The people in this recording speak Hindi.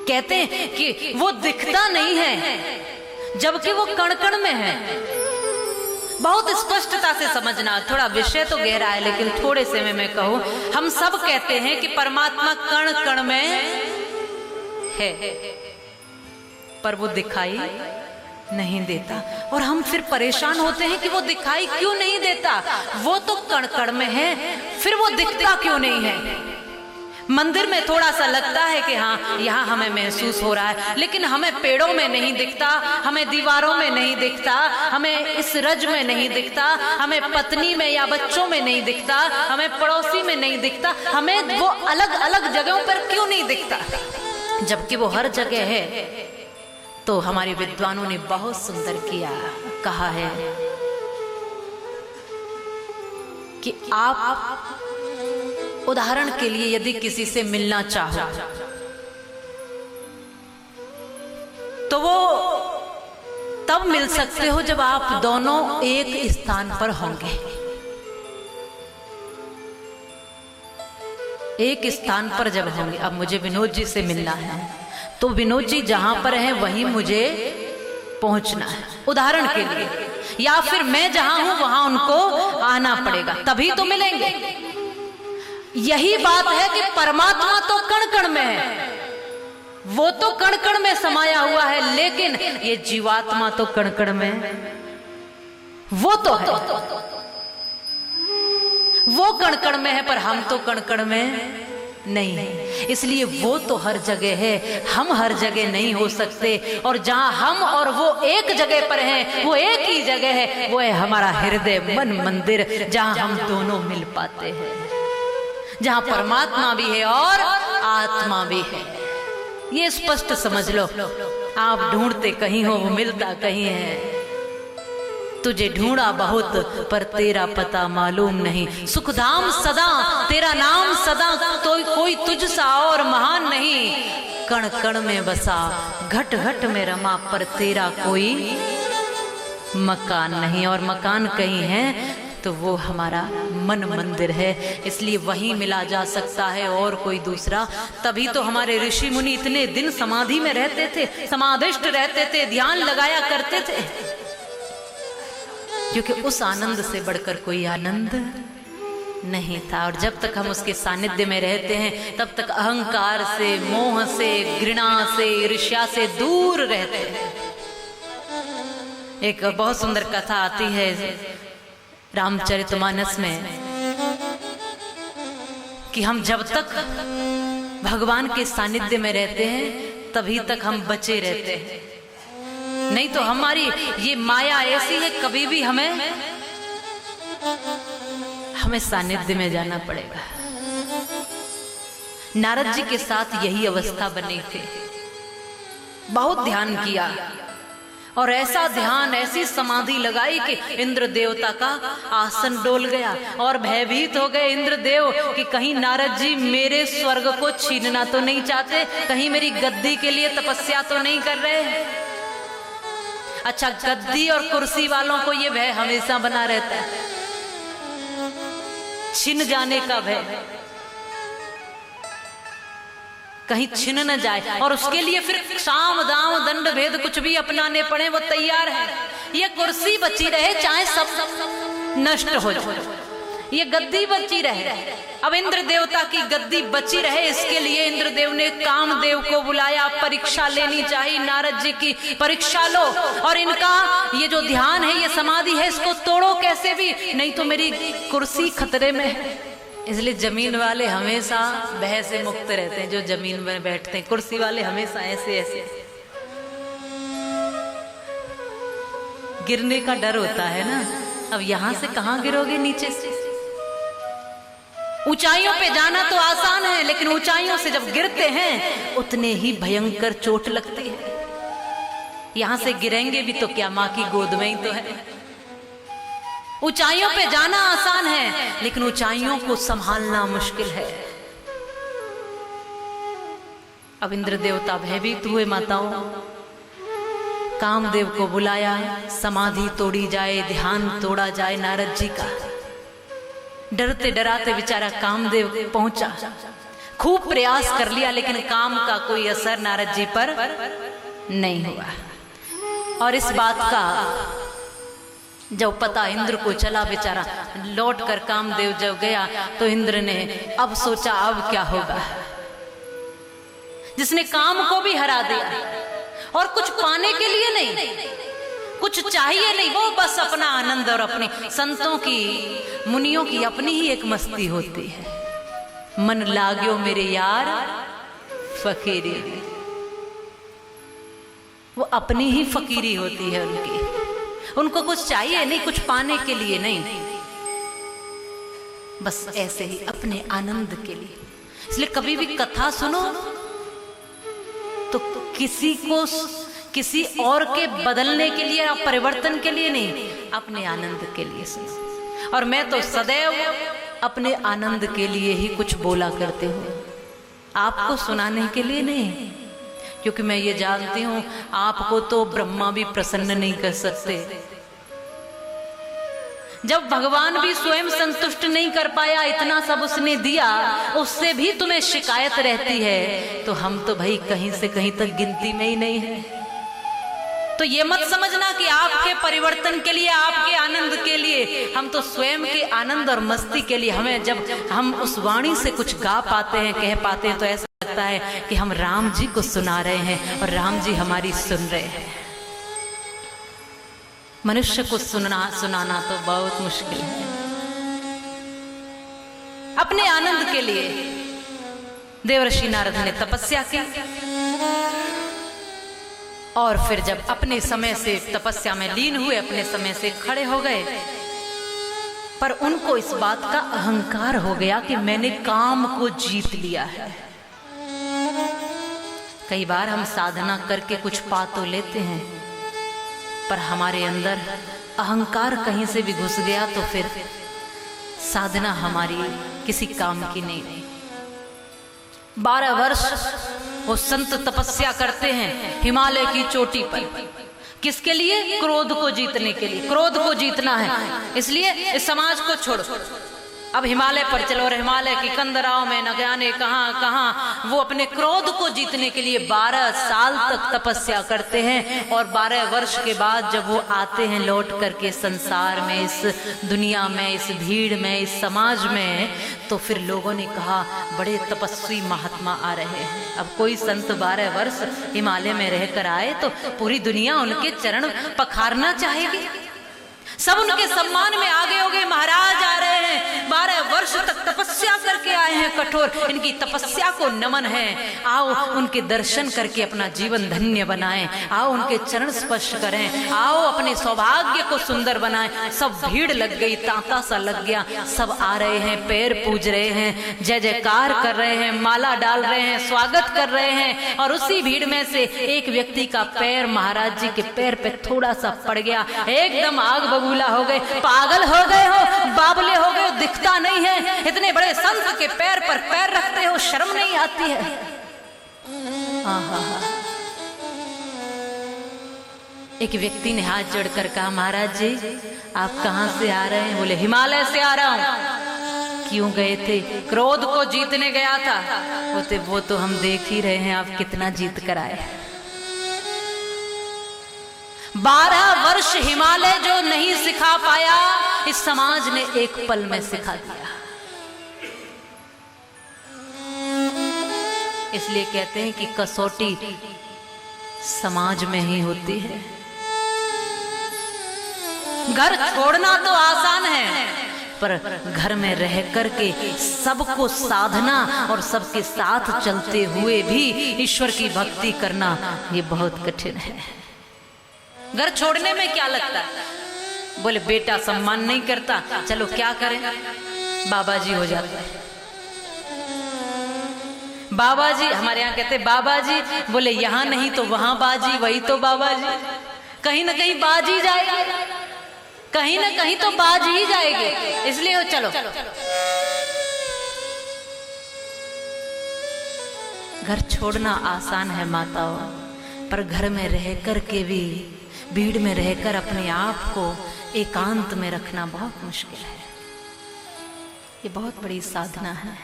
कहते हैं कि वो दिखता नहीं है जबकि वो कण कण में है। बहुत स्पष्टता से समझना, थोड़ा विषय तो गहरा है लेकिन थोड़े से में मैं कहूं, हम सब कहते हैं कि परमात्मा कण कण में है, पर वो दिखाई नहीं देता। और हम फिर परेशान होते हैं कि वो दिखाई क्यों नहीं देता, वो तो कण कण में है, फिर वो दिखता क्यों नहीं है। मंदिर में थोड़ा सा लगता है कि हाँ यहाँ हमें महसूस हो रहा है, लेकिन हमें पेड़ों में नहीं दिखता, हमें दीवारों में नहीं दिखता, हमें इस रज में नहीं दिखता, हमें पत्नी में या बच्चों में नहीं दिखता, हमें पड़ोसी में नहीं दिखता, हमें वो अलग अलग जगहों पर क्यों नहीं दिखता, जबकि वो हर जगह है। तो हमारे विद्वानों ने बहुत सुंदर किया, कहा है कि आप उदाहरण के लिए यदि किसी से मिलना चाहो तो वो तब मिल सकते हो जब आप दोनों एक स्थान पर होंगे। एक स्थान पर जब होंगे, अब मुझे विनोद जी से मिलना है तो विनोद जी जहां पर हैं वहीं मुझे पहुंचना है, उदाहरण के लिए, या फिर मैं जहां हूं वहां उनको आना पड़ेगा, तभी तो मिलेंगे। यही बात है कि परमात्मा तो कण कण में है, वो तो कण कण में समाया हुआ है, लेकिन ये जीवात्मा तो कण कण में, वो तो है, वो कण कण में है, पर हम तो कण कण में नहीं है। इसलिए वो तो हर जगह है, हम हर जगह नहीं हो सकते। और जहां हम और वो एक जगह पर हैं, वो एक ही जगह है, वो है हमारा हृदय मन मंदिर, जहां हम दोनों मिल पाते हैं, जहां परमात्मा भी है और आत्मा भी है। ये स्पष्ट समझ लो। आप ढूंढते कहीं हो, वो मिलता कहीं है। तुझे ढूंढा बहुत पर तेरा पता मालूम नहीं, सुखधाम सदा तेरा नाम सदा, तो कोई तुझसा और महान नहीं, कण कण में बसा घट घट में रमा, पर तेरा कोई मकान नहीं। और मकान कहीं है तो वो हमारा मन मंदिर है, इसलिए वहीं मिला जा सकता है और कोई दूसरा। तभी तो हमारे ऋषि मुनि इतने दिन समाधि में रहते थे, समाधिष्ट रहते थे, ध्यान लगाया करते थे, क्योंकि उस आनंद से बढ़कर कोई आनंद नहीं था। और जब तक हम उसके सानिध्य में रहते हैं तब तक अहंकार से, मोह से, घृणा से, ईर्ष्या से दूर रहते हैं। एक बहुत सुंदर कथा आती है रामचरितमानस में कि हम जब तक भगवान के सानिध्य में रहते हैं तभी तक हम बचे रहते हैं, नहीं तो हमारी ये माया ऐसी है, कभी भी हमें सानिध्य में जाना पड़ेगा। नारद जी के साथ यही अवस्था बनी थी। बहुत ध्यान किया और ऐसा ध्यान, ऐसी समाधि लगाई कि इंद्र देवता का आसन डोल गया और भयभीत हो गए इंद्र देव कि कहीं नारद जी मेरे स्वर्ग को छीनना तो नहीं चाहते, कहीं मेरी गद्दी के लिए तपस्या तो नहीं कर रहे। अच्छा, गद्दी और कुर्सी वालों को ये भय हमेशा बना रहता है, छिन जाने का भय, कहीं छिन न जाए, और उसके लिए फिर साम दाम दंड भेद कुछ भी अपनाने पड़े वो तैयार है। ये कुर्सी बची रहे चाहे सब नष्ट हो जाए, ये गद्दी बची रहे। अब इंद्र देवता की गद्दी बची रहे, इसके लिए इंद्र देव ने कामदेव को बुलाया, परीक्षा लेनी चाहिए, नारद जी की परीक्षा लो, और इनका ये जो ध्यान है, ये समाधि है, इसको तोड़ो कैसे भी, नहीं तो मेरी कुर्सी खतरे में है। इसलिए जमीन वाले हमेशा भय से मुक्त रहते हैं, जो जमीन में बैठते हैं। कुर्सी वाले हमेशा ऐसे ऐसे गिरने का डर होता है ना। अब यहां से कहां गिरोगे, नीचे से। ऊंचाइयों पे जाना तो आसान है, लेकिन ऊंचाइयों से जब गिरते हैं उतने ही भयंकर चोट लगती है। यहां से गिरेंगे भी तो क्या, मां की गोद में ही तो है। ऊंचाइयों पे जाना आसान है, लेकिन ऊंचाइयों को संभालना मुश्किल है। अब इंद्र देवता भयभीत हुए, माताओं, कामदेव को बुलाया, समाधि तोड़ी जाए, ध्यान तोड़ा जाए नारद जी का। डरते डराते बेचारा कामदेव पहुंचा। खूब प्रयास कर लिया, लेकिन काम का कोई असर नारद जी पर नहीं हुआ। और इस बात का जब पता इंद्र को चला, बेचारा लौट कर कामदेव जब गया तो इंद्र ने अब सोचा अब क्या होगा। जिसने काम को भी हरा दिया और कुछ पाने के लिए नहीं, कुछ चाहिए नहीं, वो बस अपना आनंद और अपनी संतों की मुनियों की अपनी ही एक मस्ती होती है। मन लाग्यो मेरे यार फकीरी, वो अपनी ही फकीरी होती है उनकी। उनको कुछ चाहिए नहीं, कुछ पाने के लिए नहीं, बस ऐसे ही अपने आनंद के लिए। इसलिए कभी भी कथा सुनो तो किसी को किसी और के बदलने के लिए या परिवर्तन के लिए नहीं, अपने आनंद के लिए सुनो। और मैं तो सदैव अपने आनंद के लिए ही कुछ बोला करते हूँ, आपको सुनाने के लिए नहीं, क्योंकि मैं ये जानती हूं आपको तो ब्रह्मा भी प्रसन्न नहीं कर सकते। जब भगवान भी स्वयं संतुष्ट नहीं कर पाया, इतना सब उसने दिया, उससे भी तुम्हें शिकायत रहती है, तो हम तो भाई कहीं से कहीं तक गिनती में ही नहीं है। तो ये मत समझना कि आपके परिवर्तन के लिए, आपके आनंद के लिए, हम तो स्वयं के आनंद और मस्ती के लिए, हमें जब हम उस वाणी से कुछ गा पाते हैं, कह पाते हैं, तो ऐसा लगता है कि हम राम जी को सुना रहे हैं और राम जी हमारी सुन रहे हैं। मनुष्य को सुनाना तो बहुत मुश्किल है। अपने आनंद के लिए देवर्षि नारद ने तपस्या की, और फिर जब अपने समय से तपस्या में लीन हुए, अपने समय से खड़े हो गए, पर उनको इस बात का अहंकार हो गया कि मैंने काम को जीत लिया है। कई बार हम साधना करके कुछ पा तो लेते हैं, पर हमारे अंदर अहंकार कहीं से भी घुस गया तो फिर साधना हमारी किसी काम की नहीं रही। 12 वर्ष वो संत तपस्या करते हैं हिमालय की चोटी पर, किसके लिए? क्रोध को जीतने के लिए। क्रोध को जीतना है, इसलिए इस समाज को छोड़ो, अब हिमालय पर चलो। और हिमालय की कंदराओं में न जाने कहां कहां वो अपने क्रोध को जीतने के लिए 12 साल तक तपस्या करते हैं। और 12 वर्ष के बाद जब वो आते हैं लौट करके संसार में, इस दुनिया में, इस भीड़ में, इस समाज में, तो फिर लोगों ने कहा बड़े तपस्वी महात्मा आ रहे हैं। अब कोई संत 12 वर्ष हिमालय में रहकर आए तो पूरी दुनिया उनके चरण पखारना चाहेगी, सब उनके सम्मान में आगे हो गए। महाराज आ रहे हैं, 12 वर्ष तक तपस्या करके आए हैं कठोर, इनकी तपस्या को नमन है, आओ उनके दर्शन करके अपना जीवन धन्य बनाएं, आओ उनके चरण स्पर्श करें, आओ अपने सौभाग्य को सुंदर बनाएं। सब भीड़ लग गई, तांता सा लग गया, सब आ रहे हैं, पैर पूज रहे हैं, जय जयकार कर रहे हैं, माला डाल रहे हैं, स्वागत कर रहे हैं। और उसी भीड़ में से एक व्यक्ति का पैर महाराज जी के पैर पे थोड़ा सा पड़ गया, एकदम आग बबूला हो गए। पागल हो गए हो, बाबले हो गए हो, दिखता नहीं है, इतने बड़े संत के पैर पर पैर रखते हो, शर्म नहीं आती है? एक व्यक्ति ने हाथ जोड़कर कहा, महाराज जी आप कहां से आ रहे हैं? बोले हिमालय से आ रहा हूं। क्यों गए थे? क्रोध को जीतने गया था। बोलते वो तो हम देख ही रहे हैं आप कितना जीत कर आए। 12 वर्ष हिमालय जो नहीं सिखा पाया, इस समाज ने एक पल में सिखा दिया। इसलिए कहते हैं कि कसौटी समाज में ही होती है। घर छोड़ना तो आसान है, पर घर में रह करके सबको साधना और सबके साथ चलते हुए भी ईश्वर की भक्ति करना ये बहुत कठिन है। घर छोड़ने में क्या लगता है? बोले बेटा सम्मान नहीं करता, चलो क्या करें, बाबा जी हो जाता है। बाबा जी हमारे यहाँ कहते बाबा जी, बोले यहाँ नहीं तो वहां बाजी, वही तो बाबा जी। कहीं ना कहीं बाज ही जाएगी, कहीं ना कहीं तो बाज ही जाएगी, इसलिए चलो। घर छोड़ना आसान है माताओं, पर घर में रह कर के भी, भीड़ में रहकर अपने आप को एकांत में रखना बहुत मुश्किल है। ये बहुत बड़ी साधना है।